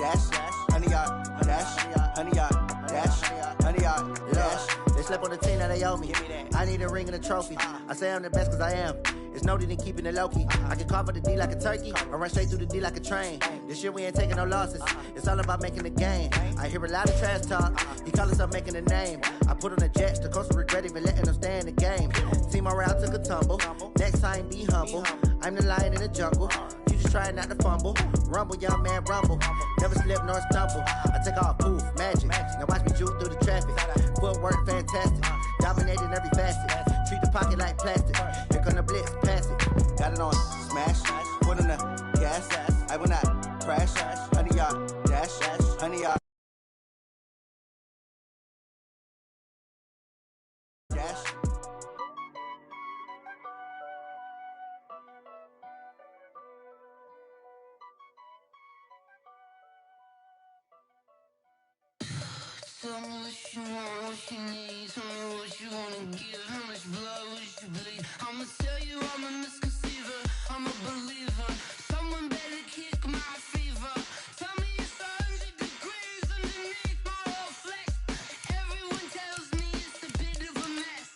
dash, 100 yard, dash, 100 yard, dash, 100 yard, dash. They slept on the team that they owe me. I need a ring and a trophy. I say I'm the best cause I am. It's no need in keeping it low-key. I can carve up the D like a turkey or run straight through the D like a train. This year we ain't taking no losses. It's all about making the game. I hear a lot of trash talk. He call himself making a name. I put on the Jets. The coach will regret even letting them stay in the game. Team morale took a tumble. Next time be humble. I'm the lion in the jungle. You just trying not to fumble. Rumble, young man, rumble. Never slip nor stumble. I take off, poof, magic. Now watch me juke through the traffic. Footwork fantastic. Dominating every facet. Treat the pocket like plastic. Here come the blitz, pass it. Got it on smash. Put in the gas. I will not crash. 100 yard dash. 100 yard dash. Tell me what you want, what you need. Tell me what you wanna give. How much blood would you bleed? I'ma tell you I'm a misconceiver. I'm a believer. Someone better kick my fever. Tell me it's 100 degrees underneath my whole flesh. Everyone tells me it's a bit of a mess.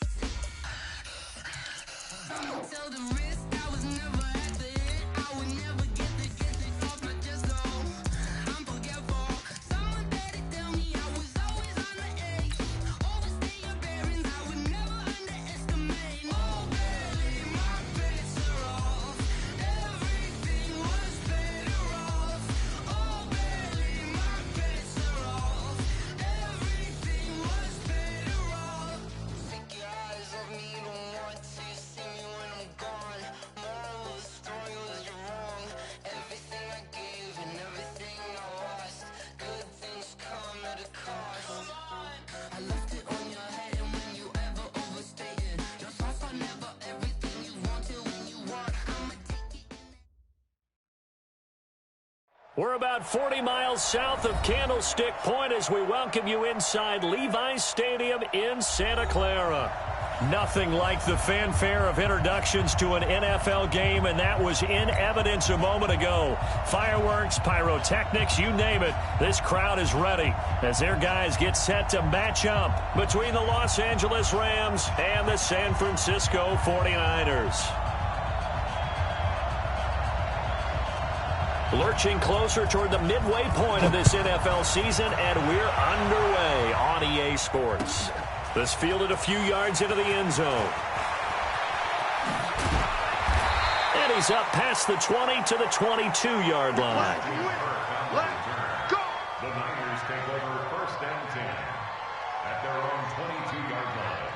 I'ma tell the risk I was never at the hit. I would never get the off my chest though. I'm forgetful. Someone better tell me I was always on the edge. Overstay your bearings, I would never underestimate. Oh baby, my bets are off. Everything was better off. Oh baby, my bets are off. Everything was better off. Take your eyes off me, you don't want to see me when I'm gone. Moral of the story was you're wrong. Everything I gave and everything I lost. Good things come at a cost. I left it on your head and when you ever overstated. Your thoughts are never everything you wanted when you want. I'ma take it. We're about 40 miles south of Candlestick Point as we welcome you inside Levi's Stadium in Santa Clara. Nothing like the fanfare of introductions to an NFL game, and that was in evidence a moment ago. Fireworks, pyrotechnics, you name it. This crowd is ready as their guys get set to match up between the Los Angeles Rams and the San Francisco 49ers. Lurching closer toward the midway point of this NFL season, and we're underway on EA Sports. This fielded a few yards into the end zone. And he's up past the 20 to the 22-yard line. Let's go! The Niners take over first and 10 at their own 22-yard line.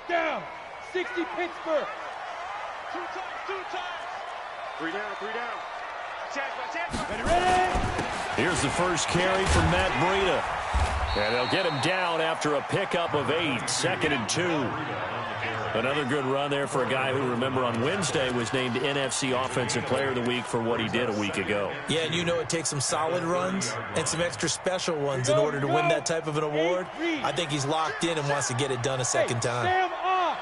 Down, 60 Pittsburgh. Two times. Three down. Ready? Here's the first carry from Matt Breida. And they'll get him down after a pickup of 8, 2nd and 2. Another good run there for a guy who, remember, on Wednesday was named NFC Offensive Player of the Week for what he did a week ago. Yeah, and you know it takes some solid runs and some extra special ones in order to win that type of an award. I think he's locked in and wants to get it done a second time. Sam off.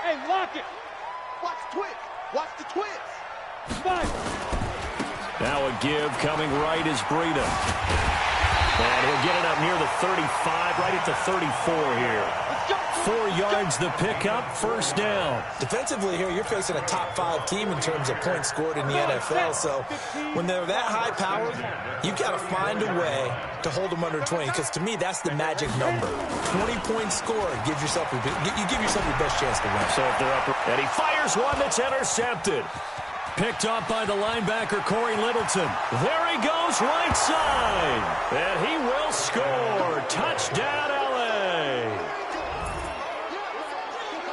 Hey, lock it. Watch the twist. Five. Now a give coming right is Breida. And he'll get it up near the 35, right at the 34 here. 4 yards the pickup, first down. Defensively here, you're facing a top-5 team in terms of points scored in the NFL. So when they're that high-powered, you've got to find a way to hold them under 20. Because to me, that's the magic number. 20 points scored, you give yourself your best chance to win. So if they're up, and he fires one that's intercepted. Picked up by the linebacker, Corey Littleton. There he goes, right side. And he will score. Touchdown, L.A.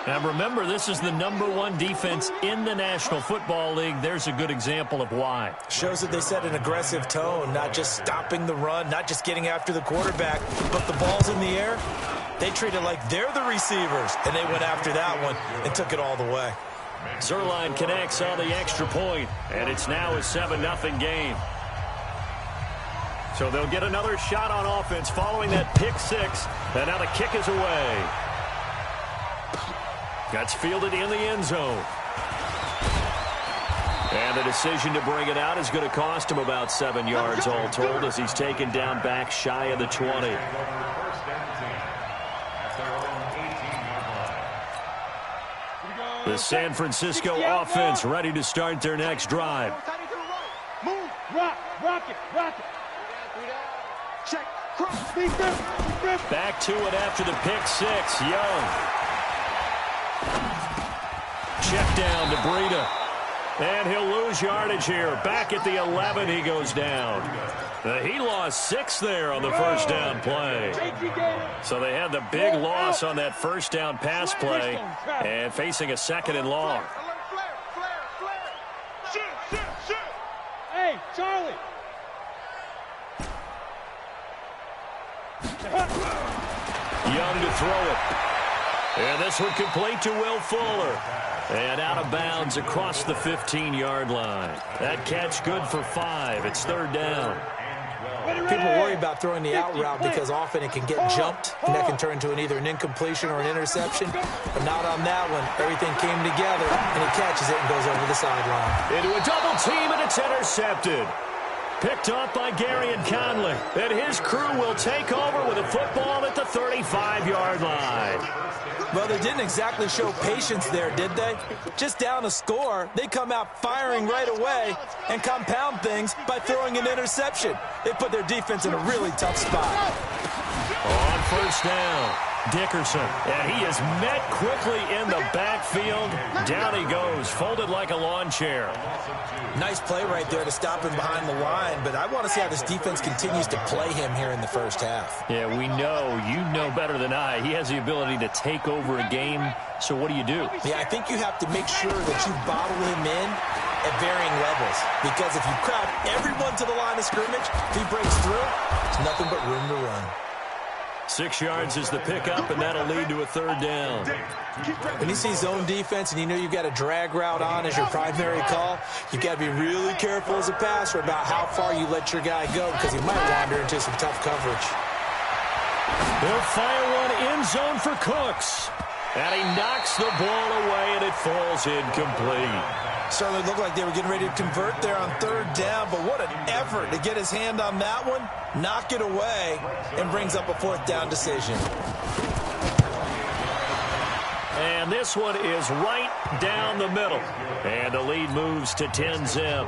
Now remember, this is the #1 defense in the National Football League. There's a good example of why. Shows that they set an aggressive tone, not just stopping the run, not just getting after the quarterback, but the ball's in the air. They treat it like they're the receivers, and they went after that one and took it all the way. Zerline connects on the extra point, and it's now a 7-0 game. So they'll get another shot on offense following that pick 6, and now the kick is away. Gets fielded in the end zone. And the decision to bring it out is going to cost him about 7 yards all told as he's taken down back shy of the 20. The San Francisco offense ready to start their next drive. Move, rock it. Check, cross, deep grip. Back to it after the pick six. Young. Check down to Breida. And he'll lose yardage here. Back at the 11, he goes down. He lost 6 there on the first down play. So they had the big loss on that first down pass play and facing a 2nd and long. Hey, Charlie. Young to throw it. And this one complete to Will Fuller. And out of bounds across the 15-yard line. That catch good for 5. It's 3rd down. People worry about throwing the out route because often it can get jumped, and that can turn into either an incompletion or an interception. But not on that one. Everything came together, and he catches it and goes over the sideline. Into a double team, and it's intercepted. Picked up by Gary and Conley. And his crew will take over with a football at the 35-yard line. Well, they didn't exactly show patience there, did they? Just down a score, they come out firing right away and compound things by throwing an interception. They put their defense in a really tough spot. On first down, Dickerson. And he is met quickly in the backfield. Down he goes, folded like a lawn chair. Nice play right there to stop him behind the line, but I want to see how this defense continues to play him here in the first half. Yeah, we know. You know better than I. He has the ability to take over a game. So what do you do? Yeah, I think you have to make sure that you bottle him in at varying levels. Because if you crowd everyone to the line of scrimmage, if he breaks through, there's nothing but room to run. 6 yards is the pickup, and that'll lead to a 3rd down. When you see zone defense and you know you've got a drag route on as your primary call, you've got to be really careful as a passer about how far you let your guy go because he might wander into some tough coverage. They'll fire one end zone for Cooks. And he knocks the ball away, and it falls incomplete. Certainly looked like they were getting ready to convert there on 3rd down, but what an effort to get his hand on that one, knock it away, and brings up a 4th down decision. And this one is right down the middle. And the lead moves to 10-zip.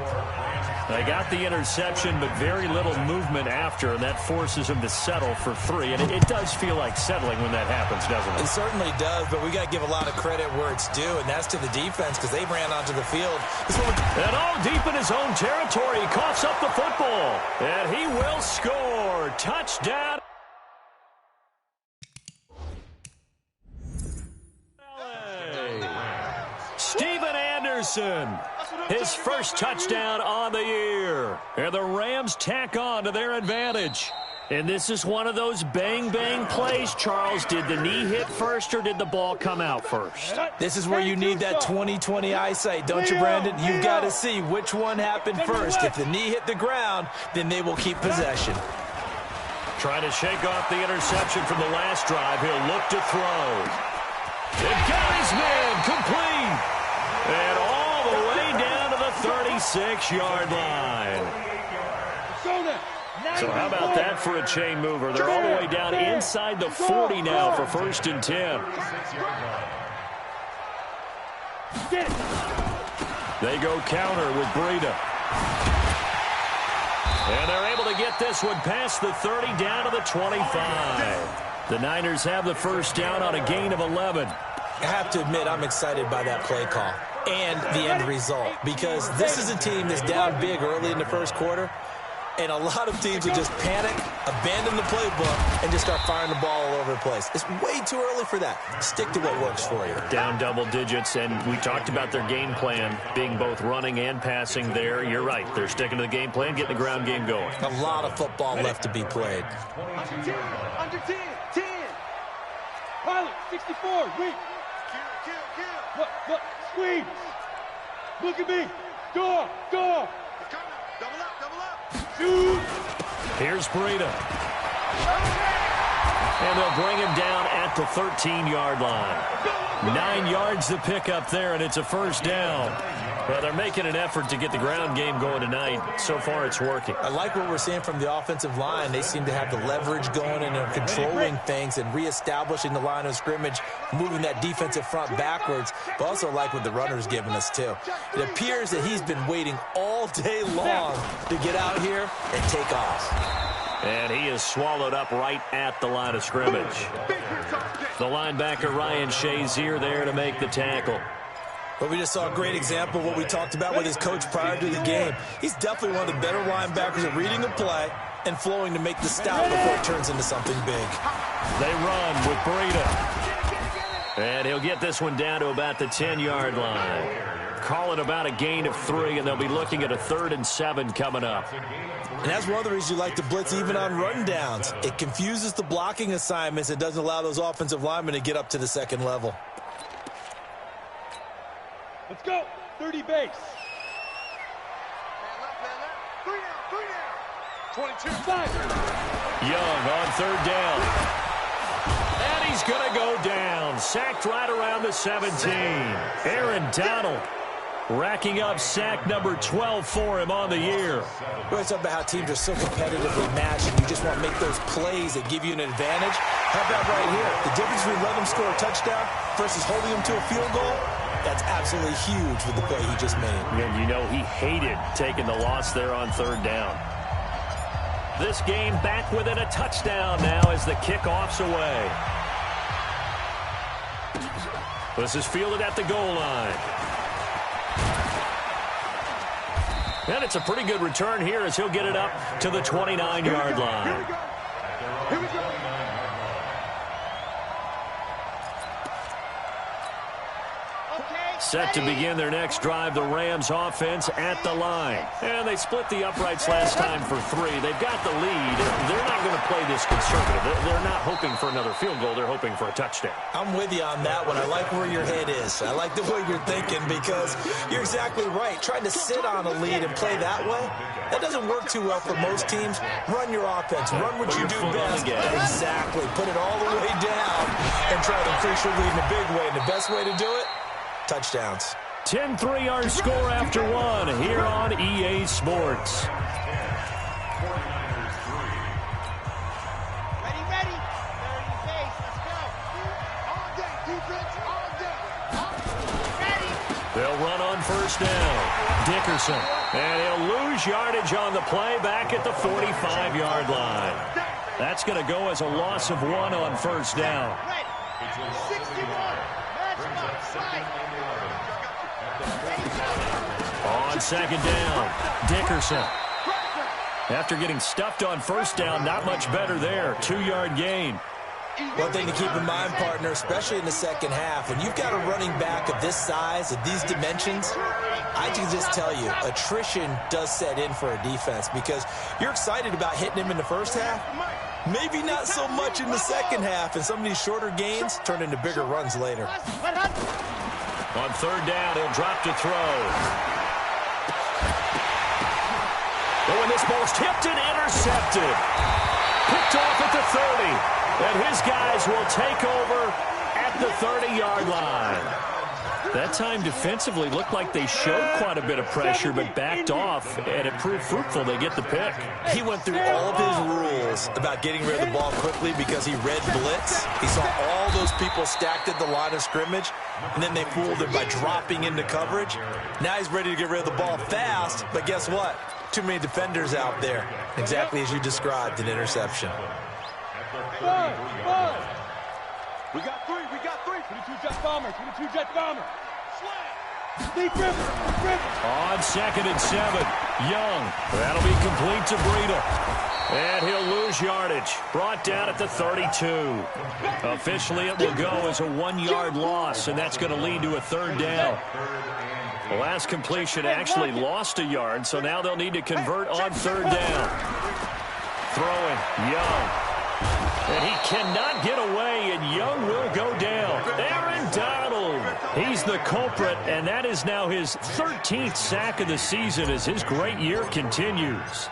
They got the interception, but very little movement after, and that forces him to settle for 3. And it does feel like settling when that happens, doesn't it? It certainly does, but we got to give a lot of credit where it's due, and that's to the defense because they ran onto the field. And all deep in his own territory, he coughs up the football. And he will score. Touchdown. Steven Anderson. His first touchdown on the year. And the Rams tack on to their advantage. And this is one of those bang-bang plays, Charles. Did the knee hit first or did the ball come out first? This is where you need that 20/20 eyesight, don't you, Brandon? You've got to see which one happened first. If the knee hit the ground, then they will keep possession. Trying to shake off the interception from the last drive. He'll look to throw. It got his man complete. And all the way down to the 36-yard line. So how about that for a chain mover? They're all the way down inside the 40 now for 1st and 10. They go counter with Breida. And they're able to get this one past the 30 down to the 25. The Niners have the first down on a gain of 11. I have to admit, I'm excited by that play call and the end result because this is a team that's down big early in the first quarter, and a lot of teams will just panic, abandon the playbook, and just start firing the ball all over the place. It's way too early for that. Stick to what works for you. Down double digits, and we talked about their game plan being both running and passing there. You're right. They're sticking to the game plan, getting the ground game going. A lot of football left to be played. Under 10, 10. Pilot, 64, wait. Look, squeeze. Look at me. Door. Double up. Shoot. Here's Breida. And they'll bring him down at the 13-yard line. 9 yards to pick up there, and it's a first down. Well, they're making an effort to get the ground game going tonight. So far, it's working. I like what we're seeing from the offensive line. They seem to have the leverage going, and they're controlling things and reestablishing the line of scrimmage, moving that defensive front backwards. But also like what the runner's giving us, too. It appears that he's been waiting all day long to get out here and take off. And he is swallowed up right at the line of scrimmage. The linebacker, Ryan Shazier, there to make the tackle. But we just saw a great example of what we talked about with his coach prior to the game. He's definitely one of the better linebackers at reading a play and flowing to make the stop before it turns into something big. They run with Breida. And he'll get this one down to about the 10-yard line. Call it about a gain of 3, and they'll be looking at a 3rd and 7 coming up. And that's one of the reasons you like to blitz even on rundowns. It confuses the blocking assignments. It doesn't allow those offensive linemen to get up to the second level. Let's go. 30 base. 22. 5. Young on 3rd down. And he's going to go down. Sacked right around the 17. Aaron Donald racking up sack number 12 for him on the year. We're talking about how teams are so competitively matched, and you just want to make those plays that give you an advantage. How about right here? The difference between letting them score a touchdown versus holding them to a field goal, that's absolutely huge with the play he just made. And you know he hated taking the loss there on 3rd down. This game back within a touchdown now as the kickoff's away. This is fielded at the goal line. And it's a pretty good return here as he'll get it up to the 29-yard line. Here we go. Here we go. Set to begin their next drive, the Rams offense at the line. And they split the uprights last time for 3. They've got the lead. They're not going to play this conservative. They're not hoping for another field goal. They're hoping for a touchdown. I'm with you on that one. I like where your head is. I like the way you're thinking because you're exactly right. Trying to sit on a lead and play that way, that doesn't work too well for most teams. Run your offense. Run what you do best. Exactly. Put it all the way down and try to increase your lead in a big way. And the best way to do it, touchdowns. 10 3-yard score after 1 here on EA Sports. Ready, ready. 30 base. Let's go. All day, defense. All day. Ready. They'll run on 1st down. Dickerson. And he'll lose yardage on the play back at the 45-yard line. That's going to go as a loss of 1 on 1st down. Ready. 61. Match up. On 2nd down, Dickerson. After getting stuffed on 1st down, not much better there. 2-yard gain. One thing to keep in mind, partner, especially in the second half, when you've got a running back of this size, of these dimensions, I can just tell you, attrition does set in for a defense because you're excited about hitting him in the first half. Maybe not so much in the second half, and some of these shorter gains turn into bigger runs later. On 3rd down, he'll drop to throw. But when this ball's tipped and intercepted, picked off at the 30. And his guys will take over at the 30-yard line. That time defensively looked like they showed quite a bit of pressure but backed off, and it proved fruitful. They get the pick. He went through all of his rules about getting rid of the ball quickly because he read blitz. He saw all those people stacked at the line of scrimmage, and then they fooled him by dropping into coverage. Now he's ready to get rid of the ball fast, but guess what? Too many defenders out there. Exactly as you described, an interception. 5. We got 3. 22 jet bomber. 22 jet bomber. Deep river. On 2nd and 7, Young. That'll be complete to Breida. And he'll lose yardage. Brought down at the 32. Officially, it will go as a 1-yard loss, and that's going to lead to a 3rd down. The last completion actually lost a yard, so now they'll need to convert on 3rd down. Throwing, Young. And he cannot get away, and Young will go down. Aaron Donald, he's the culprit, and that is now his 13th sack of the season as his great year continues.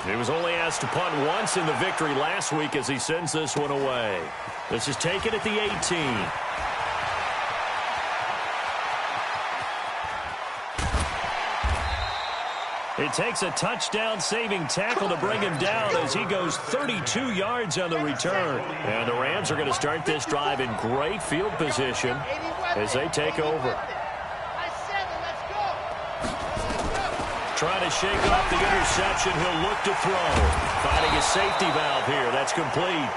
He was only asked to punt once in the victory last week as he sends this one away. This is taken at the 18. It takes a touchdown-saving tackle to bring him down as he goes 32 yards on the return. And the Rams are going to start this drive in great field position as they take over. Trying to shake off the interception. He'll look to throw. Finding a safety valve here. That's complete.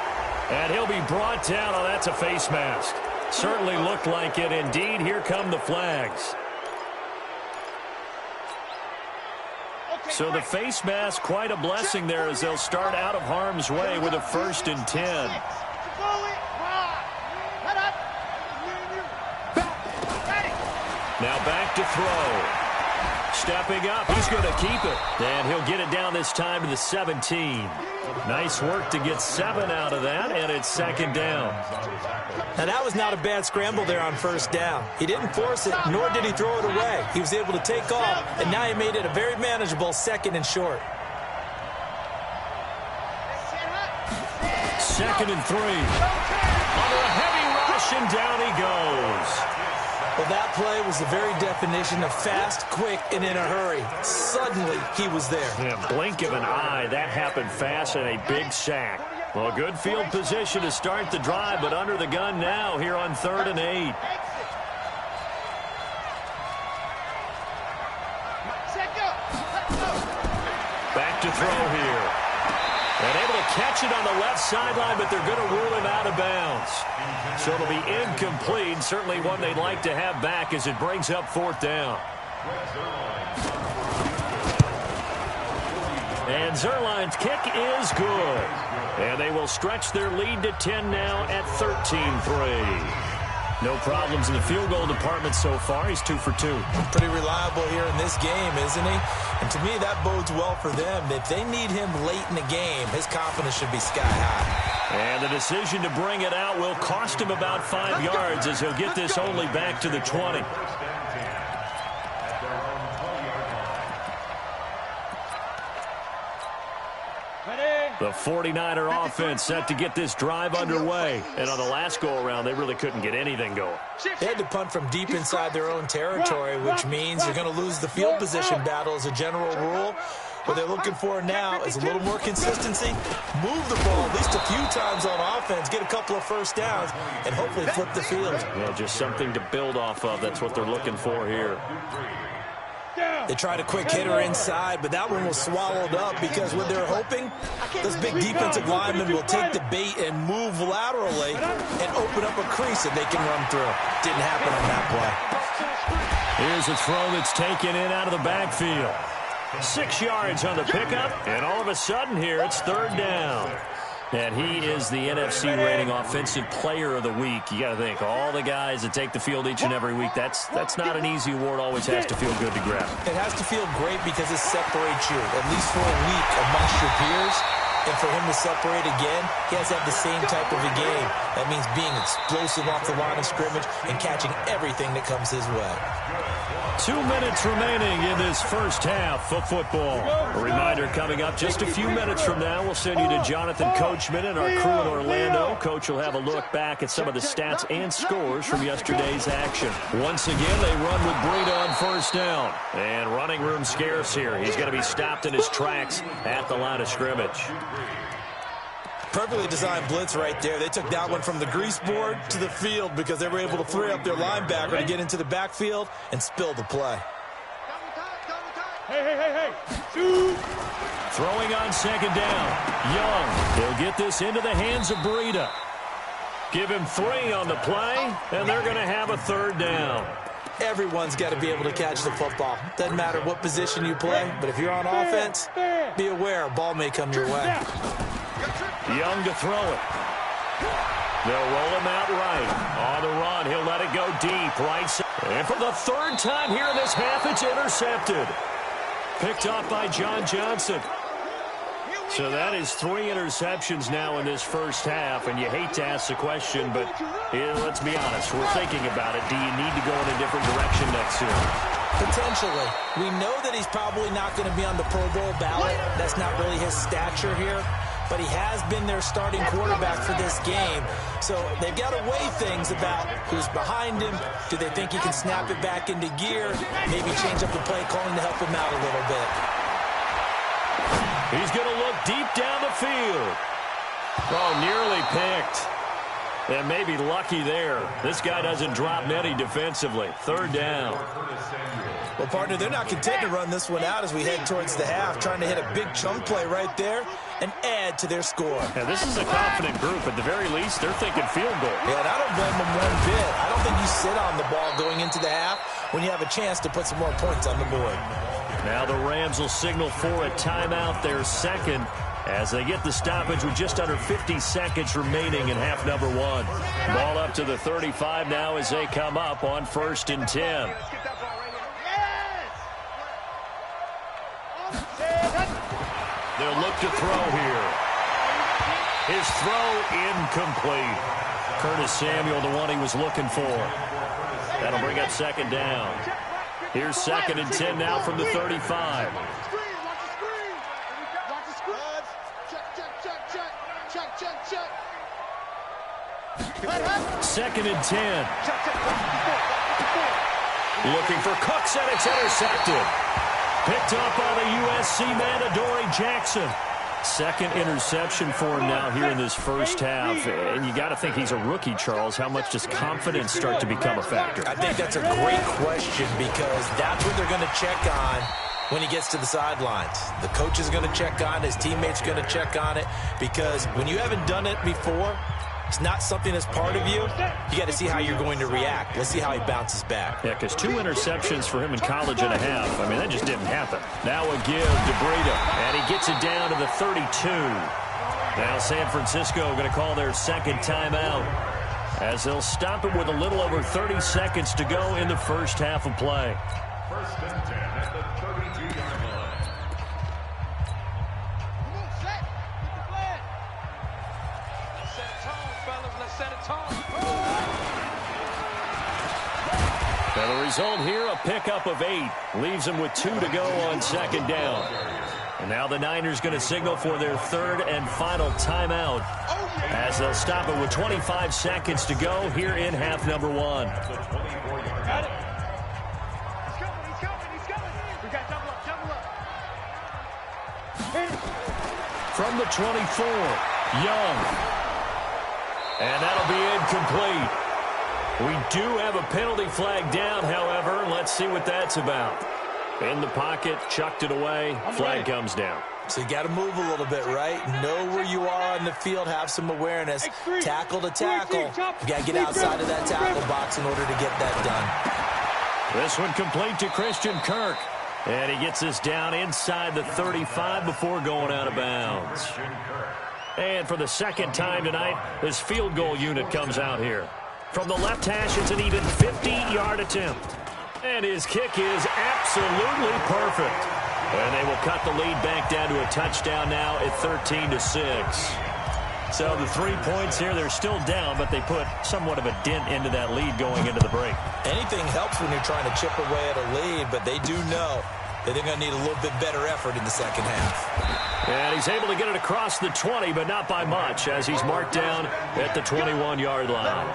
And he'll be brought down. Oh, that's a face mask. Certainly looked like it. Indeed, here come the flags. So the face mask, quite a blessing there as they'll start out of harm's way with a 1st and 10. Now back to throw. Stepping up, he's going to keep it. And he'll get it down this time to the 17. Nice work to get 7 out of that, and it's 2nd down. Now, that was not a bad scramble there on 1st down. He didn't force it, nor did he throw it away. He was able to take off, and now he made it a very manageable 2nd and short. 2nd and 3. Under a heavy rush, and down he goes. Well, that play was the very definition of fast, quick, and in a hurry. Suddenly, he was there. Yeah, blink of an eye. That happened fast and a big sack. Well, good field position to start the drive, but under the gun now here on 3rd and 8. Back to throw here. And able to catch it on the left sideline, but they're going to rule him out of bounds. So it'll be incomplete. Certainly one they'd like to have back as it brings up 4th down. And Zerline's kick is good. And they will stretch their lead to 10 now at 13-3. No problems in the field goal department so far. He's 2 for 2. Pretty reliable here in this game, isn't he? And to me, that bodes well for them. If they need him late in the game, his confidence should be sky high. And the decision to bring it out will cost him about 5 yards as he'll get this only back to the 20. The 49er offense set to get this drive underway. And on the last go-around, they really couldn't get anything going. They had to punt from deep inside their own territory, which means you're going to lose the field position battle as a general rule. What they're looking for now is a little more consistency. Move the ball at least a few times on offense, get a couple of 1st downs, and hopefully flip the field. Yeah, just something to build off of. That's what they're looking for here. They tried a quick hitter inside, but that one was swallowed up because what they're hoping, those big defensive linemen will take the bait and move laterally and open up a crease that they can run through. Didn't happen on that play. Here's a throw that's taken in out of the backfield. 6 yards on the pickup, and all of a sudden here it's 3rd down. And he is the NFC rating offensive player of the week. You got to think, all the guys that take the field each and every week, that's not an easy award. Always has to feel good to grab. It has to feel great because it separates you, at least for a week, amongst your peers. And for him to separate again, he has to have the same type of a game. That means being explosive off the line of scrimmage and catching everything that comes his way. 2 minutes remaining in this first half of football. A reminder coming up just a few minutes from now. We'll send you to Jonathan Coachman and our crew in Orlando. Coach will have a look back at some of the stats and scores from yesterday's action. Once again, they run with Breida on 1st down. And running room scarce here. He's going to be stopped in his tracks at the line of scrimmage. Perfectly designed blitz right there. They took that one from the grease board to the field because they were able to free up their linebacker to get into the backfield and spill the play. Hey. Shoot. Throwing on 2nd down. Young. He'll get this into the hands of Breida. Give him 3 on the play, and they're going to have a 3rd down. Everyone's got to be able to catch the football. Doesn't matter what position you play, but if you're on offense, be aware a ball may come your way. Young to throw it. They'll roll him out right. On the run, he'll let it go deep. Right side. And for the 3rd time here in this half, it's intercepted. Picked off by John Johnson. So that is 3 interceptions now in this first half. And you hate to ask the question, but let's be honest. We're thinking about it. Do you need to go in a different direction next year? Potentially. We know that he's probably not going to be on the Pro Bowl ballot. That's not really his stature here. But he has been their starting quarterback for this game. So they've got to weigh things about who's behind him. Do they think he can snap it back into gear? Maybe change up the play calling to help him out a little bit. He's going to look deep down the field. Oh, nearly picked. And maybe lucky there. This guy doesn't drop many defensively. Third down. Well, partner, they're not content to run this one out as we head towards the half, trying to hit a big chunk play right there and add to their score. Now, this is a confident group. At the very least, they're thinking field goal. Yeah, and I don't blame them one bit. I don't think you sit on the ball going into the half when you have a chance to put some more points on the board. Now the Rams will signal for a timeout, their second, as they get the stoppage with just under 50 seconds remaining in half number one. Ball up to the 35 now as they come up on 1st and 10. They'll look to throw here. His throw incomplete. Curtis Samuel, the one he was looking for. That'll bring up second down. Here's 2nd and 10 now from the 35. Second and 10. Looking for Cooks, and it's intercepted. Picked up by the USC man, Adoree Jackson. Second interception for him now here in this first half. And you got to think he's a rookie, Charles. How much does confidence start to become a factor? I think that's a great question because that's what they're going to check on when he gets to the sidelines. The coach is going to check on it. His teammates are going to check on it because when you haven't done it before, it's not something that's part of you. You got to see how you're going to react. Let's see how he bounces back. Yeah, because 2 interceptions for him in college and a half. I mean, that just didn't happen. Now a give to Breida, and he gets it down to the 32. Now San Francisco going to call their second timeout as they'll stop it with a little over 30 seconds to go in the first half of play. 1st and 10 at the 32-yard line. Now the result here, a pickup of 8. Leaves them with 2 to go on second down. And now the Niners going to signal for their 3rd and final timeout as they'll stop it with 25 seconds to go here in half number one. Got it. He's coming. We got double up. From the 24, Young. And that'll be incomplete. We do have a penalty flag down, however. Let's see what that's about. In the pocket, chucked it away. Flag comes down. So you got to move a little bit, right? Know where you are on the field, have some awareness. Tackle to tackle. You got to get outside of that tackle box in order to get that done. This one complete to Christian Kirk. And he gets this down inside the 35 before going out of bounds. And for the second time tonight, this field goal unit comes out here. From the left hash, it's an even 50-yard attempt. And his kick is absolutely perfect. And they will cut the lead back down to a touchdown now at 13-6. So the 3 points here, they're still down, but they put somewhat of a dent into that lead going into the break. Anything helps when you're trying to chip away at a lead, but they do know that they're going to need a little bit better effort in the second half. And he's able to get it across the 20, but not by much, as he's marked down at the 21-yard line.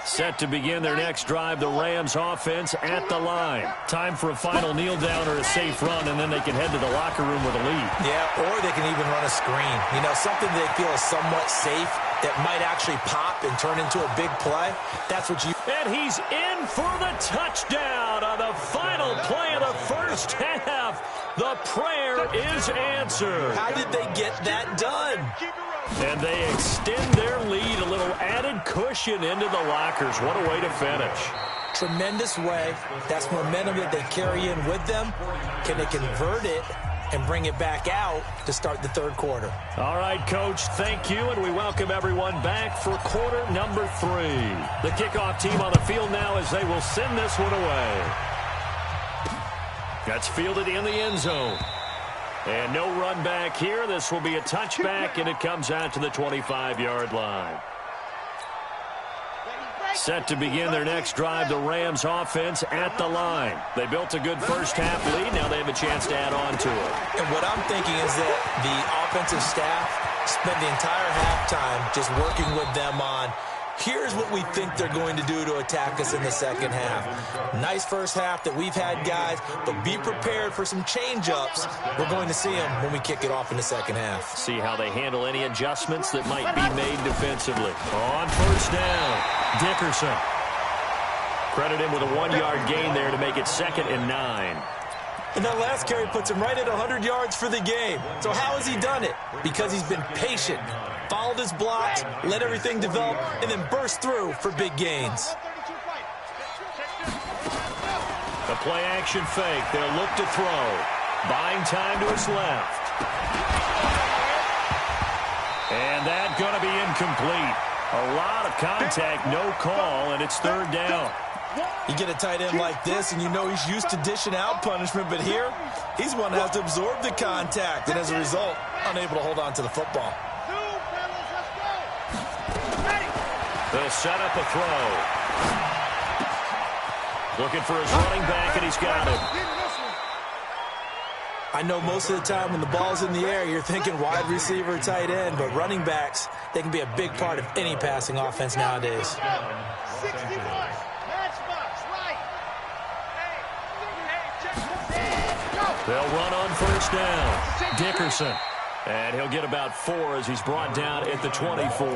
Set to begin their next drive, the Rams offense at the line. Time for a final kneel down or a safe run, and then they can head to the locker room with a lead. Yeah, or they can even run a screen. You know, something they feel is somewhat safe that might actually pop and turn into a big play. That's what you... And he's in for the touchdown on the final play of the first half. The prayer is answered. How did they get that done? And they extend their lead, a little added cushion into the lockers. What a way to finish. Tremendous way. That's momentum that they carry in with them. Can they convert it and bring it back out to start the third quarter? All right, Coach, thank you, and we welcome everyone back for quarter number 3. The kickoff team on the field now as they will send this one away. That's fielded in the end zone. And no run back here. This will be a touchback, and it comes out to the 25-yard line. Set to begin their next drive, the Rams offense at the line. They built a good first-half lead. Now they have a chance to add on to it. And what I'm thinking is that the offensive staff spent the entire halftime just working with them on, here's what we think they're going to do to attack us in the second half. Nice first half that we've had, guys, but be prepared for some change-ups. We're going to see them when we kick it off in the second half. See how they handle any adjustments that might be made defensively. On first down, Dickerson. Credit him with a 1-yard gain there to make it 2nd and 9. And that last carry puts him right at 100 yards for the game. So how has he done it? Because he's been patient, followed his blocks, let everything develop, and then burst through for big gains. The play-action fake. They'll look to throw. Buying time to his left. And that's going to be incomplete. A lot of contact, no call, and it's 3rd down. You get a tight end like this, and you know he's used to dishing out punishment, but here, he's one that has to absorb the contact, and as a result, unable to hold on to the football. They'll set up a throw. Looking for his running back, and he's got him. I know most of the time when the ball's in the air, you're thinking wide receiver, tight end, but running backs, they can be a big part of any passing offense nowadays. 61. They'll run on first down. Dickerson. And he'll get about 4 as he's brought down at the 24.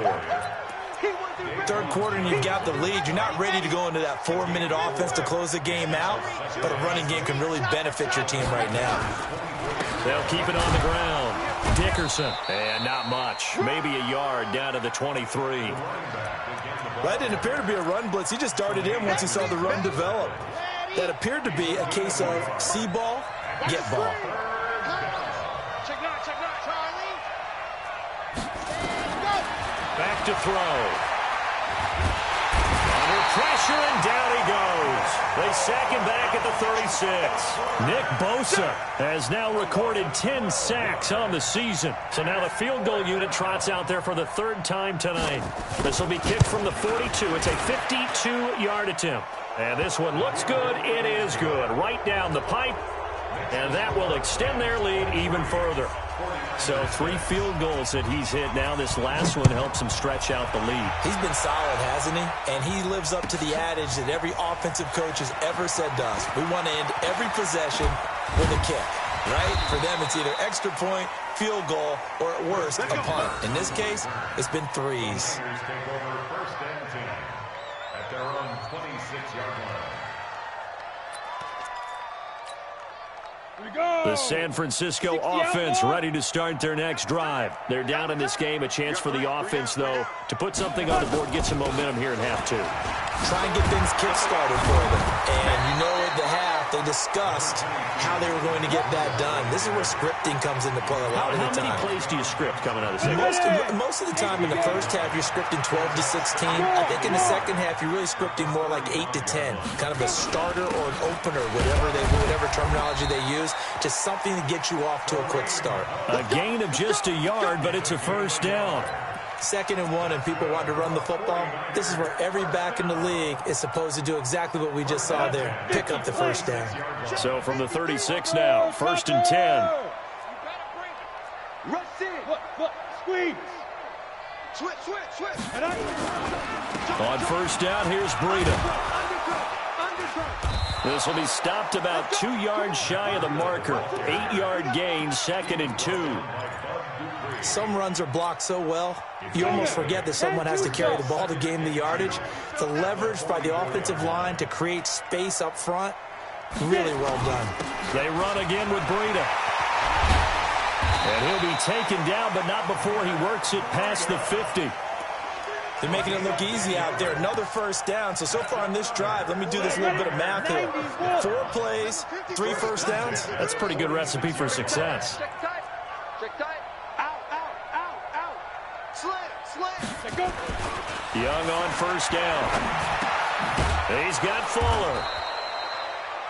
Third quarter and you've got the lead. You're not ready to go into that 4-minute offense to close the game out, but a running game can really benefit your team right now. They'll keep it on the ground. Dickerson. And not much. Maybe a yard down to the 23. That didn't appear to be a run blitz. He just darted in once he saw the run develop. That appeared to be a case of see ball, get ball. Back to throw. Under pressure, and down he goes. They sack him back at the 36. Nick Bosa has now recorded 10 sacks on the season. So now the field goal unit trots out there for the 3rd time tonight. This will be kicked from the 42. It's a 52-yard attempt. And this one looks good. It is good. Right down the pipe. And that will extend their lead even further. So 3 field goals that he's hit now. This last one helps him stretch out the lead. He's been solid, hasn't he? And he lives up to the adage that every offensive coach has ever said to us. We want to end every possession with a kick, right? For them, it's either extra point, field goal, or at worst, a punt. In this case, it's been 3s. Their own 26-yard line. The San Francisco offense ready to start their next drive. They're down in this game. A chance for the offense, though, to put something on the board, get some momentum here in half 2. Try and get things kick-started for them. And you know at the half, they discussed how they were going to get that done. This is where scripting comes into play a lot of the time. How many plays do you script coming out of the second half? Most of the time in the first half, you're scripting 12 to 16. I think in the second half, you're really scripting more like 8 to 10. Kind of a starter or an opener, whatever terminology they use, just something to get you off to a quick start. A gain of just a yard, but it's a first down. 2nd and 1 and people want to run the football. This is where every back in the league is supposed to do exactly what we just saw there. Pick up the first down. So from the 36 now, 1st and 10. Rush in. Squeeze. Switch. On first down, here's Breida. This will be stopped about 2 yards shy of the marker. 8-yard gain, 2nd and 2. Some runs are blocked so well, you almost forget that someone has to carry the ball to gain the yardage. The leverage by the offensive line to create space up front, really well done. They run again with Breida. And he'll be taken down, but not before he works it past the 50. They're making it look easy out there. Another first down. So far on this drive, let me do this little bit of math here. 4 plays, 3 first downs. That's a pretty good recipe for success. Check tight. Out. Slant. Young on first down. He's got Fuller.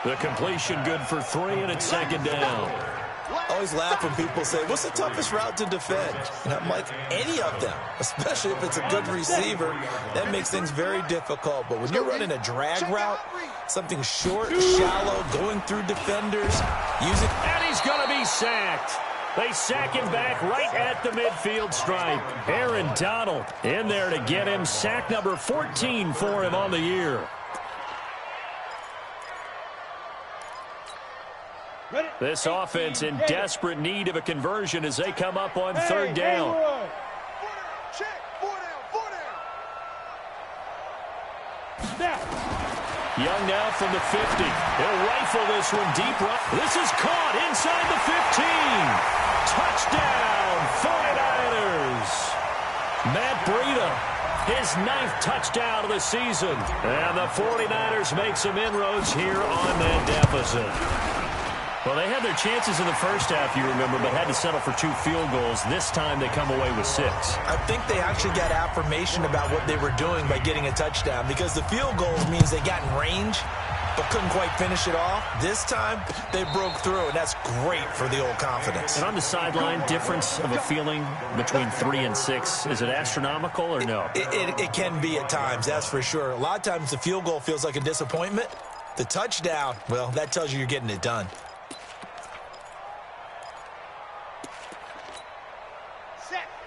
The completion good for 3, and it's 2nd down. I always laugh when people say, what's the toughest route to defend? And I'm like, any of them, especially if it's a good receiver. That makes things very difficult. But when you're running a drag route, something short, shallow, going through defenders, using... And he's going to be sacked. They sack him back right at the midfield stripe. Aaron Donald in there to get him. Sack number 14 for him on the year. This offense in desperate need of a conversion as they come up on third down. Young now from the 50. He'll rifle this one deep right. This is caught inside the 15. Touchdown, 49ers. Matt Breida, his 9th touchdown of the season. And the 49ers make some inroads here on that deficit. Well, they had their chances in the first half, you remember, but had to settle for 2 field goals. This time they come away with 6. I think they actually got affirmation about what they were doing by getting a touchdown, because the field goals means they got in range but couldn't quite finish it off. This time they broke through, and that's great for the old confidence. And on the sideline, difference of a feeling between 3 and 6, is it astronomical or no? It can be at times, that's for sure. A lot of times the field goal feels like a disappointment. The touchdown, well, that tells you you're getting it done.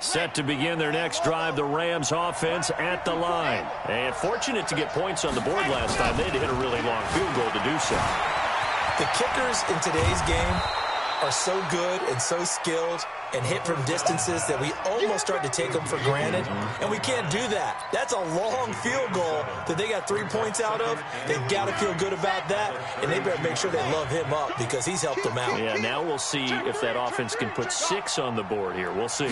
Set to begin their next drive, the Rams offense at the line. And fortunate to get points on the board last time. They had to hit a really long field goal to do so. The kickers in today's game are so good and so skilled and hit from distances that we almost start to take them for granted. And we can't do that. That's a long field goal that they got 3 points out of. They've got to feel good about that, and they better make sure they love him up because he's helped them out. Yeah, now we'll see if that offense can put 6 on the board here. We'll see.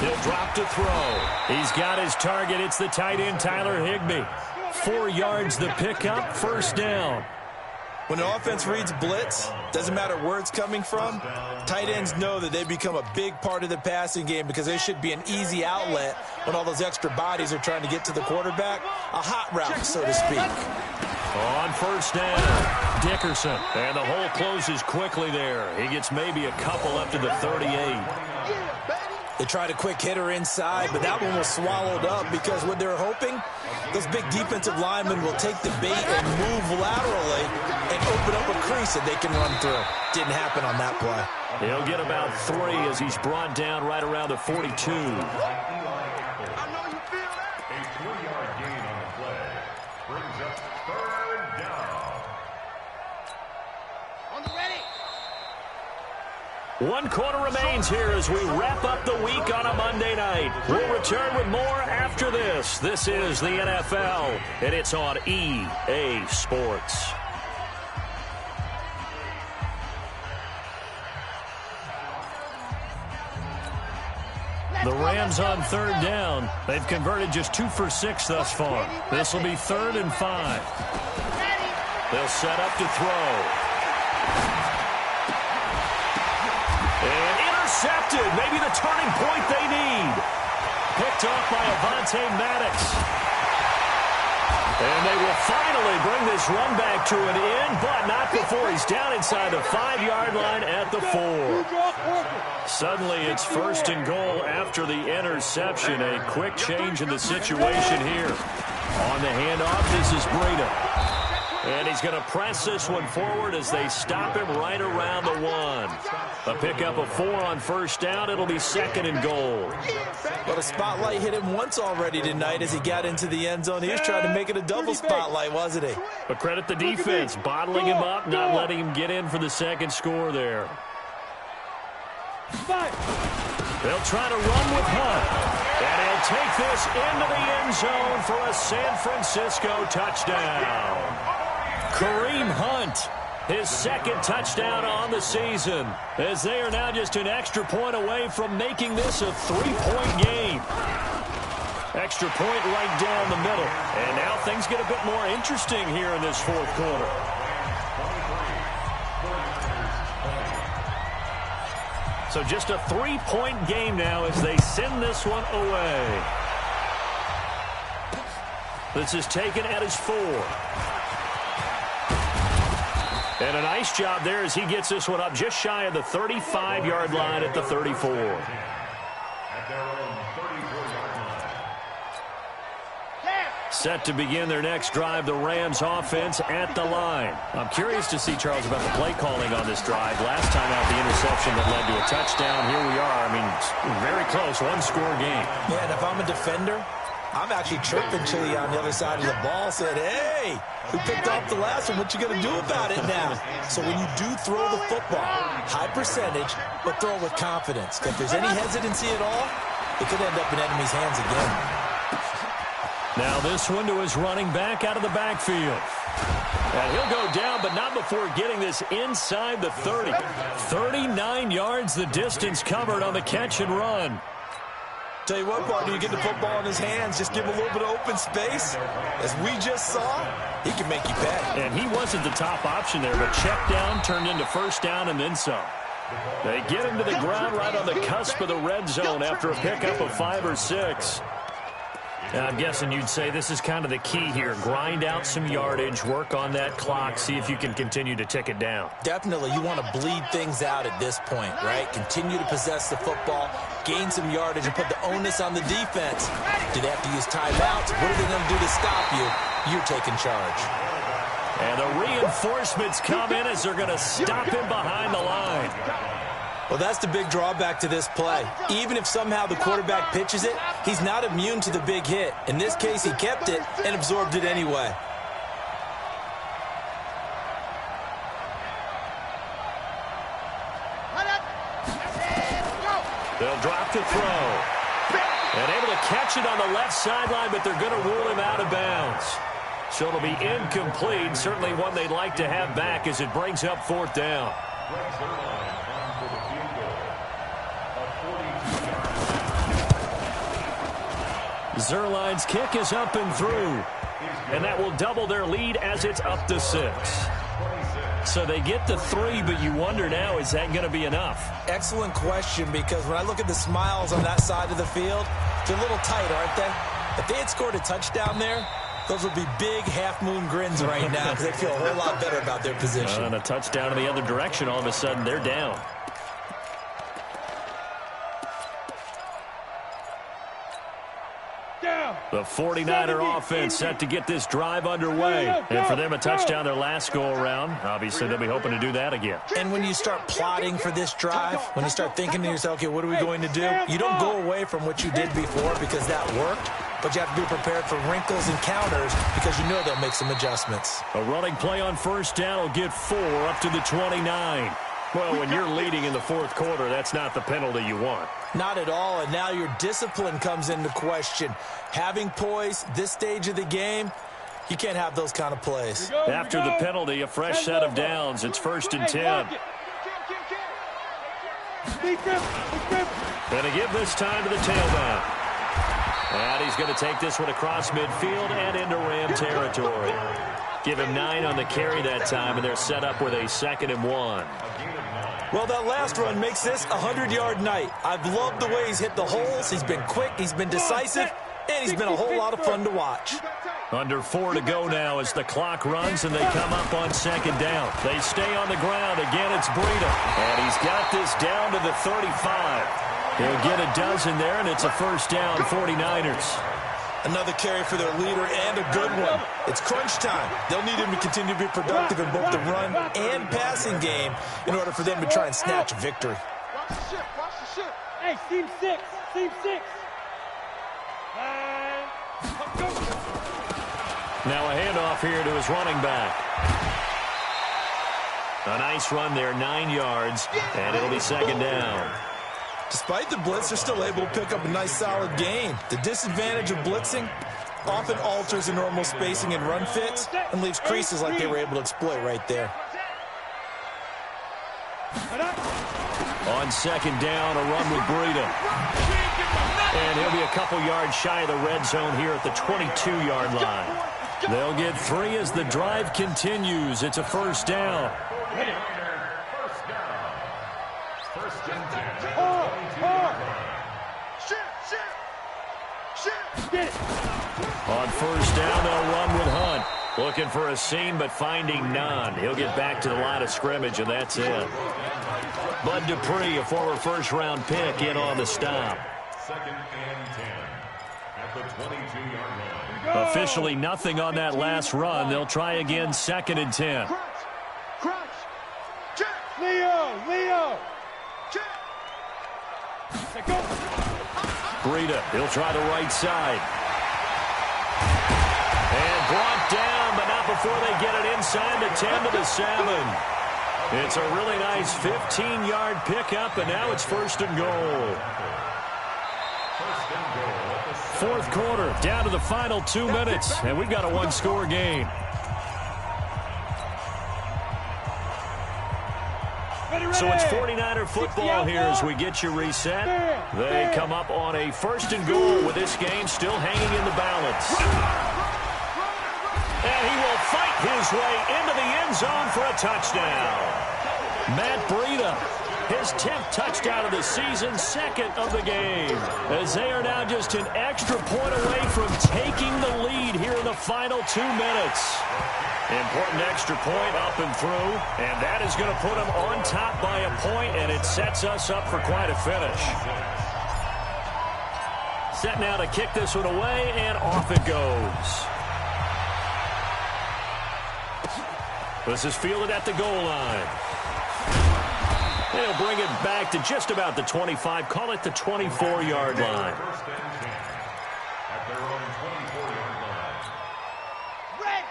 He'll drop to throw. He's got his target. It's the tight end, Tyler Higbee. 4 yards the pickup, first down. When the offense reads blitz, doesn't matter where it's coming from, tight ends know that they become a big part of the passing game because they should be an easy outlet when all those extra bodies are trying to get to the quarterback. A hot route, so to speak. On first down, Dickerson. And the hole closes quickly there. He gets maybe a couple up to the 38. They tried a quick hitter inside, but that one was swallowed up because what they're hoping, those big defensive linemen will take the bait and move laterally and open up a crease that they can run through. Didn't happen on that play. He'll get about 3 as he's brought down right around the 42. A 3-yard gain on the play brings up third down. On the ready. 1 quarter remains here as we wrap up the week on a Monday night. We'll return with more after this. This is the NFL, and it's on EA Sports. The Rams on third down. They've converted just 2 for 6 thus far. This will be 3rd and 5. They'll set up to throw. And intercepted. Maybe the turning point they need. Picked off by Avonte Maddox. And they will finally bring this run back to an end, but not before he's down inside the 5-yard line at the 4. Suddenly it's 1st and goal after the interception. A quick change in the situation here. On the handoff, this is Breida. And he's going to press this one forward as they stop him right around the 1. A pickup of 4 on first down. It'll be 2nd and goal. Well, the spotlight hit him once already tonight as he got into the end zone. He was trying to make it a double spotlight, wasn't he? But credit the defense, bottling him up, not letting him get in for the 2nd score there. They'll try to run with Hunt. And he'll take this into the end zone for a San Francisco touchdown. Kareem Hunt, his 2nd touchdown on the season, as they are now just an extra point away from making this a 3-point game. Extra point right down the middle. And now things get a bit more interesting here in this 4th quarter. So just a 3-point game now as they send this one away. This is taken at his 4. And a nice job there as he gets this one up just shy of the 35-yard line at the 34. At their own 34-yard line. Set to begin their next drive, the Rams offense at the line. I'm curious to see, Charles, about the play calling on this drive. Last time out, the interception that led to a touchdown. Here we are. I mean, very close, one-score game. Yeah, and if I'm a defender, I'm actually chirping Chili on the other side of the ball, said, hey, who picked off the last one? What you going to do about it now? So when you do throw the football, high percentage, but throw it with confidence. If there's any hesitancy at all, it could end up in enemy's hands again. Now this one to his running back out of the backfield. And he'll go down, but not before getting this inside the 30. 39 yards the distance covered on the catch and run. Tell you what, partner, you get the football in his hands, just give him a little bit of open space. As we just saw, he can make you pay. And he wasn't the top option there, but check down turned into first down and then some. They get him to the ground right on the cusp of the red zone after a pickup of 5 or 6. I'm guessing you'd say this is kind of the key here. Grind out some yardage, work on that clock, see if you can continue to tick it down. Definitely. You want to bleed things out at this point, right? Continue to possess the football, gain some yardage, and put the onus on the defense. Do they have to use timeouts? What are they going to do to stop you? You're taking charge. And the reinforcements come in as they're going to stop him behind the line. Well, that's the big drawback to this play. Even if somehow the quarterback pitches it, he's not immune to the big hit. In this case, he kept it and absorbed it anyway. They'll drop to throw. And able to catch it on the left sideline, but they're going to rule him out of bounds. So it'll be incomplete. Certainly one they'd like to have back as it brings up 4th down. Zerline's kick is up and through. And that will double their lead as it's up to 6. So they get to 3, but you wonder now, is that going to be enough? Excellent question, because when I look at the smiles on that side of the field, they're a little tight, aren't they? If they had scored a touchdown there, those would be big half-moon grins right now because they feel a whole lot better about their position. And a touchdown in the other direction, all of a sudden they're down. The 49er offense set to get this drive underway. And for them, a touchdown their last go-around. Obviously, they'll be hoping to do that again. And when you start plotting for this drive, when you start thinking to yourself, okay, what are we going to do? You don't go away from what you did before because that worked, but you have to be prepared for wrinkles and counters because you know they'll make some adjustments. A running play on 1st down will get 4 up to the 29. Well, when you're leading in the 4th quarter, that's not the penalty you want. Not at all, and now your discipline comes into question. Having poise this stage of the game, you can't have those kind of plays. After the penalty, a fresh set of downs. It's 1st and 10. Going to give this time to the tailback. And he's going to take this one across midfield and into Ram territory. Give him 9 on the carry that time, and they're set up with a 2nd and 1. Well, that last run makes this a 100-yard night. I've loved the way he's hit the holes. He's been quick, he's been decisive, and he's been a whole lot of fun to watch. Under 4 to go now as the clock runs and they come up on 2nd down. They stay on the ground. Again, it's Breida. And he's got this down to the 35. He'll get a dozen there, and it's a 1st down, 49ers. Another carry for their leader and a good one. It's crunch time. They'll need him to continue to be productive in both the run and passing game in order for them to try and snatch a victory. Watch the ship, watch the ship. Hey, team 6, team 6. Go. Now a handoff here to his running back. A nice run there, 9 yards, and it'll be 2nd down. Despite the blitz, they're still able to pick up a nice solid gain. The disadvantage of blitzing often alters the normal spacing and run fits and leaves creases like they were able to exploit right there. On 2nd down, a run with Breida. And he'll be a couple yards shy of the red zone here at the 22-yard line. They'll get 3 as the drive continues. It's a 1st down. On 1st down, they'll run with Hunt. Looking for a seam, but finding none. He'll get back to the line of scrimmage, and that's it. Bud Dupree, a former first-round pick, in on the stop. 2nd and 10 at the 22-yard line. Officially nothing on that last run. They'll try again, 2nd and 10. Crunch. Check. Leo. Check. Go. Breida, he'll try the right side. And brought down, but not before they get it inside the 10 to the 7. It's a really nice 15-yard pickup, and now it's 1st and goal. 4th quarter, down to the final 2 minutes, and we've got a one-score game. So it's 49er football here as we get you reset. They come up on a 1st and goal with this game still hanging in the balance. And he will fight his way into the end zone for a touchdown. Matt Breida, his 10th touchdown of the season, 2nd of the game, as they are now just an extra point away from taking the lead here in the final 2 minutes. Important extra point up and through, and that is going to put them on top by a point, and it sets us up for quite a finish. Set now to kick this one away, and off it goes. This is fielded at the goal line. They'll bring it back to just about the 25, call it the 24-yard line. 1st and 10 at their own 24-yard line.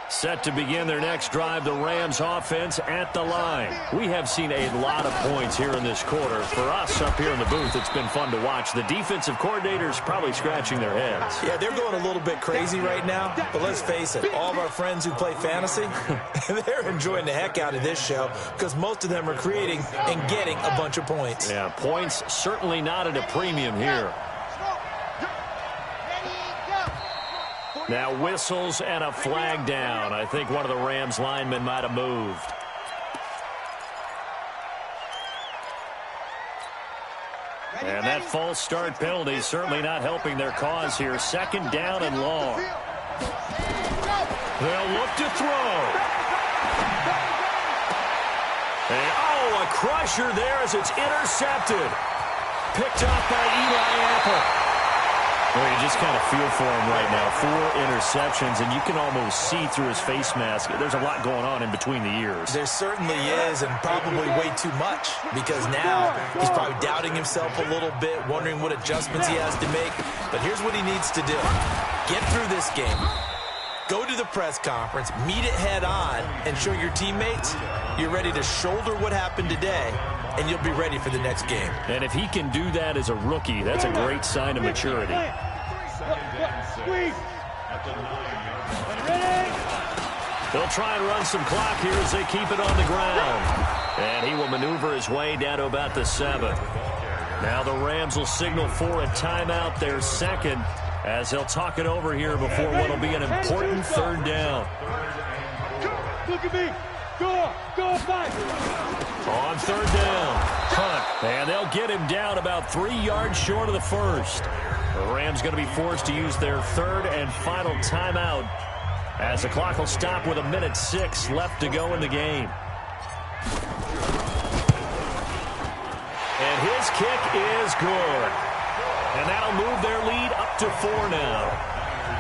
Set to begin their next drive, the Rams offense at the line. We have seen a lot of points here in this quarter. For us up here in the booth, it's been fun to watch. The defensive coordinators probably scratching their heads. Yeah, they're going a little bit crazy right now, but let's face it, all of our friends who play fantasy, they're enjoying the heck out of this show because most of them are creating and getting a bunch of points. Yeah, points certainly not at a premium here. Now whistles and a flag down. I think one of the Rams linemen might have moved. And that false start penalty certainly not helping their cause here. 2nd down and long. They'll look to throw. And, oh, a crusher there as it's intercepted. Picked up by Eli Apple. Well, you just kind of feel for him right now. 4 interceptions, and you can almost see through his face mask. There's a lot going on in between the ears. There certainly is, and probably way too much, because now he's probably doubting himself a little bit, wondering what adjustments he has to make. But here's what he needs to do. Get through this game. Go to the press conference, meet it head on, and show your teammates you're ready to shoulder what happened today, and you'll be ready for the next game. And if he can do that as a rookie, that's a great sign of maturity. 2nd and 6 at the 9-yard line. They'll try and run some clock here as they keep it on the ground. And he will maneuver his way down to about the 7. Now the Rams will signal for a timeout, their 2nd, as they'll talk it over here before what will be an important 3rd down. Look at me. Go, fight. On 3rd down, punt, and they'll get him down about 3 yards short of the 1st. The Rams going to be forced to use their 3rd and final timeout as the clock will stop with 1:06 left to go in the game. And his kick is good. And that'll move their lead up to 4 now.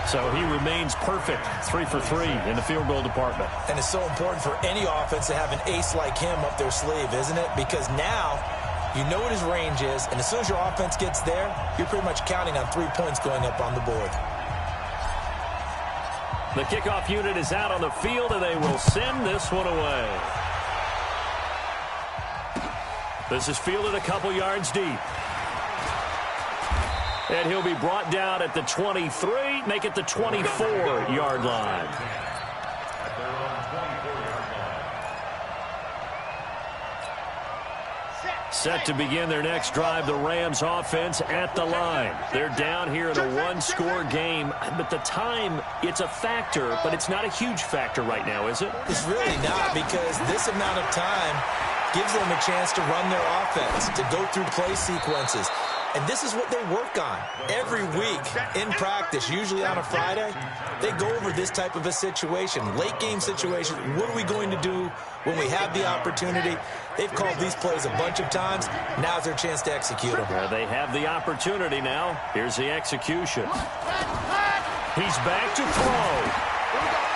So he remains perfect, 3 for 3 in the field goal department. And it's so important for any offense to have an ace like him up their sleeve, isn't it? Because now you know what his range is, and as soon as your offense gets there, you're pretty much counting on 3 points going up on the board. The kickoff unit is out on the field, and they will send this one away. This is fielded a couple yards deep. And he'll be brought down at the 23, make it the 24-yard line. Set to begin their next drive, the Rams offense at the line. They're down here in a one-score game, but the time, it's a factor, but it's not a huge factor right now, is it? It's really not, because this amount of time gives them a chance to run their offense, to go through play sequences. And this is what they work on every week in practice, usually on a Friday. They go over this type of a situation, late game situation. What are we going to do when we have the opportunity? They've called these plays a bunch of times. Now's their chance to execute them. They have the opportunity now. Here's the execution. He's back to throw.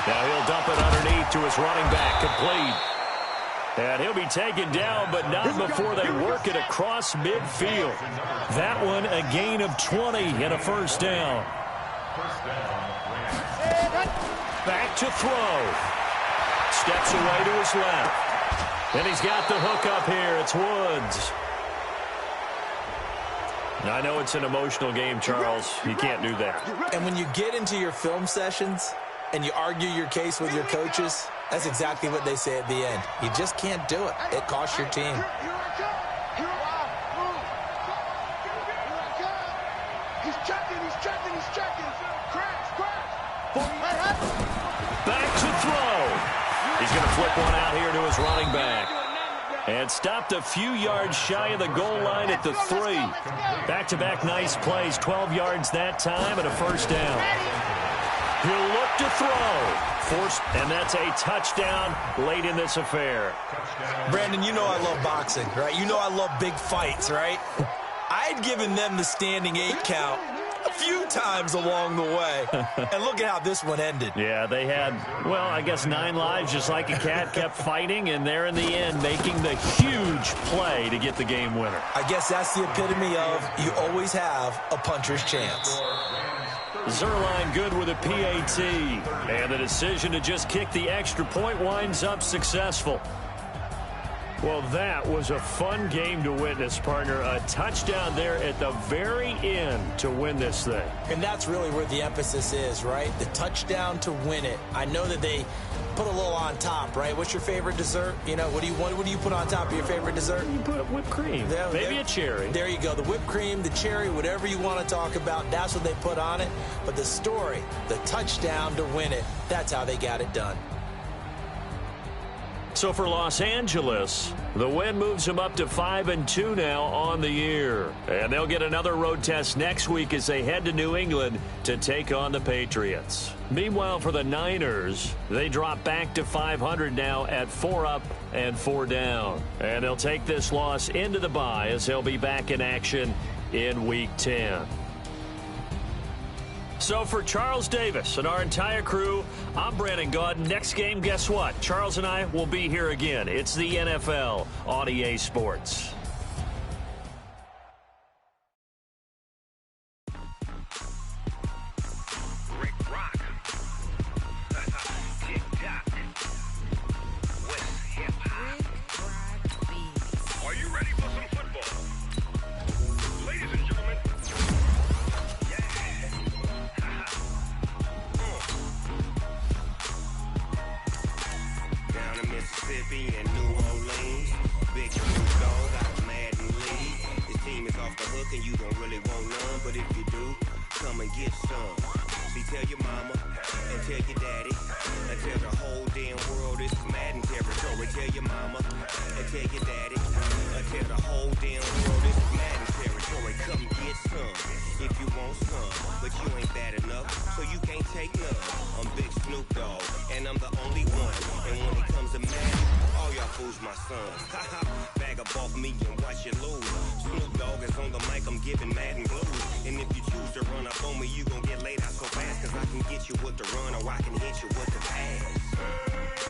Now he'll dump it underneath to his running back, complete. And he'll be taken down, but not before they work it across midfield. That one, a gain of 20 and a first down. Back to throw. Steps away to his left. And he's got the hook up here. It's Woods. Now, I know it's an emotional game, Charles. You can't do that. And when you get into your film sessions and you argue your case with your coaches, that's exactly what they say at the end. You just can't do it. It costs your team. He's checking. Back to throw. He's going to flip one out here to his running back. And stopped a few yards shy of the goal line at the 3. Back-to-back nice plays, 12 yards that time and a first down. He'll look to throw. Forced, and that's a touchdown late in this affair. Brandon, you know I love boxing, right? You know I love big fights, right? I'd given them the standing 8 count a few times along the way. And look at how this one ended. Yeah, they had, well, I guess 9 lives, just like a cat, kept fighting, and they're in the end making the huge play to get the game winner. I guess that's the epitome of you always have a puncher's chance. Zerline good with a PAT. And the decision to just kick the extra point winds up successful. Well, that was a fun game to witness, partner. A touchdown there at the very end to win this thing. And that's really where the emphasis is, right? The touchdown to win it. I know that they put a little on top, right? What's your favorite dessert? You know, what do you put on top of your favorite dessert? You put whipped cream. Maybe a cherry. There you go. The whipped cream, the cherry, whatever you want to talk about, that's what they put on it. But the story, the touchdown to win it, that's how they got it done. So for Los Angeles, the win moves them up to 5-2 now on the year. And they'll get another road test next week as they head to New England to take on the Patriots. Meanwhile, for the Niners, they drop back to 500 now at 4 up and 4 down. And they'll take this loss into the bye as they'll be back in action in Week 10. So for Charles Davis and our entire crew, I'm Brandon Gaudin. Next game, guess what? Charles and I will be here again. It's the NFL on EA Sports. Mississippi and New Orleans. Big Snoop Dogg got the Madden lead. His team is off the hook and you don't really want none, but if you do, come and get some. See, tell your mama and tell your daddy and tell the whole damn world this is Madden territory. Tell your mama and tell your daddy and tell the whole damn world this is Madden territory. Come get some if you want some, but you ain't bad enough, so you can't take none. I'm Big Snoop Dogg and I'm the only one. And when it comes to Madden, all y'all fools my sons. Bag up off me and watch you lose. Snoop Dogg is on the mic, I'm giving Madden blues. And if you choose to run up on me, you gon' get laid out so fast, cause I can get you with the run or I can hit you with the pass.